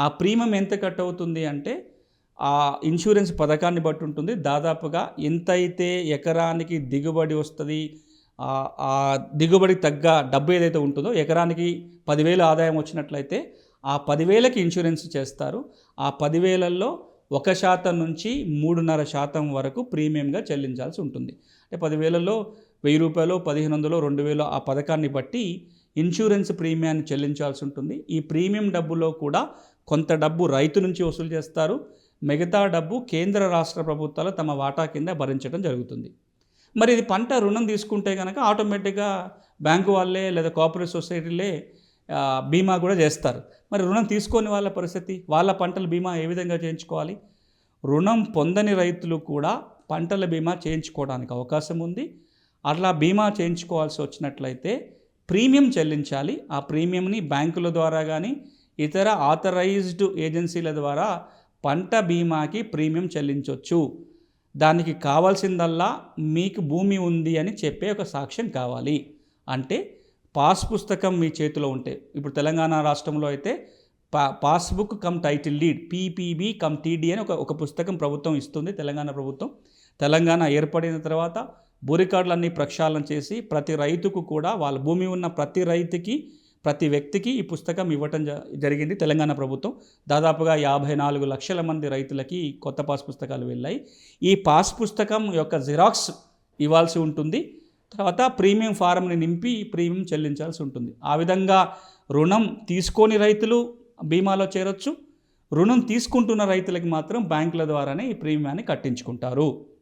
ఆ ప్రీమియం ఎంత కట్ అవుతుంది అంటే ఆ ఇన్సూరెన్స్ పథకాన్ని బట్టి ఉంటుంది. దాదాపుగా ఎంతైతే ఎకరానికి దిగుబడి వస్తది, ఆ దిగుబడికి తగ్గ డబ్బు ఏదైతే ఉంటుందో, ఎకరానికి 10,000 ఆదాయం వచ్చినట్లయితే ఆ 10,000కి ఇన్సూరెన్స్ చేస్తారు. ఆ 10,000లో 1% నుంచి 3.5% వరకు ప్రీమియంగా చెల్లించాల్సి ఉంటుంది. అంటే 10,000లో రూ. 1,000, 1,500, 2,000 ఆ పథకాన్ని బట్టి ఇన్సూరెన్స్ ప్రీమియాన్ని చెల్లించాల్సి ఉంటుంది. ఈ ప్రీమియం డబ్బులో కూడా కొంత డబ్బు రైతు నుంచి వసూలు చేస్తారు. మిగతా డబ్బు కేంద్ర రాష్ట్ర ప్రభుత్వాలు తమ వాటా కింద భరించడం జరుగుతుంది. మరి ఇది పంట రుణం తీసుకుంటే కనుక ఆటోమేటిక్గా బ్యాంకు వాళ్ళే లేదా కోఆపరేటివ్ సొసైటీలే బీమా కూడా చేస్తారు. మరి రుణం తీసుకోని వాళ్ళ పరిస్థితి, వాళ్ళ పంటల బీమా ఏ విధంగా చేయించుకోవాలి? రుణం పొందని రైతులు కూడా పంటల బీమా చేయించుకోవడానికి అవకాశం ఉంది. అట్లా బీమా చేయించుకోవాల్సి వచ్చినట్లయితే ప్రీమియం చెల్లించాలి. ఆ ప్రీమియంని బ్యాంకుల ద్వారా కానీ ఇతర ఆథరైజ్డ్ ఏజెన్సీల ద్వారా పంట బీమాకి ప్రీమియం చెల్లించవచ్చు. దానికి కావాల్సిందల్లా మీకు భూమి ఉంది అని చెప్పే ఒక సాక్ష్యం కావాలి. అంటే పాస్ పుస్తకం మీ చేతిలో ఉంటే, ఇప్పుడు తెలంగాణ రాష్ట్రంలో అయితే passbook cum title deed, PPB cum TD అని ఒక పుస్తకం ప్రభుత్వం ఇస్తుంది, తెలంగాణ ప్రభుత్వం. తెలంగాణ ఏర్పడిన తర్వాత భూ రికార్డులన్నీ ప్రక్షాళన చేసి ప్రతి రైతుకు కూడా, వాళ్ళ భూమి ఉన్న ప్రతి రైతుకి, ప్రతి వ్యక్తికి ఈ పుస్తకం ఇవ్వటం జరిగింది తెలంగాణ ప్రభుత్వం. దాదాపుగా 54 లక్షల మంది రైతులకి కొత్త పాస్ పుస్తకాలు వెళ్ళాయి. ఈ పాస్ పుస్తకం యొక్క జిరాక్స్ ఇవ్వాల్సి ఉంటుంది. తర్వాత ప్రీమియం ఫారంని నింపి ప్రీమియం చెల్లించాల్సి ఉంటుంది. ఆ విధంగా రుణం తీసుకోని రైతులు బీమాలో చేరొచ్చు. రుణం తీసుకుంటున్న రైతులకి మాత్రం బ్యాంకుల ద్వారానే ఈ ప్రీమియాన్ని కట్టించుకుంటారు.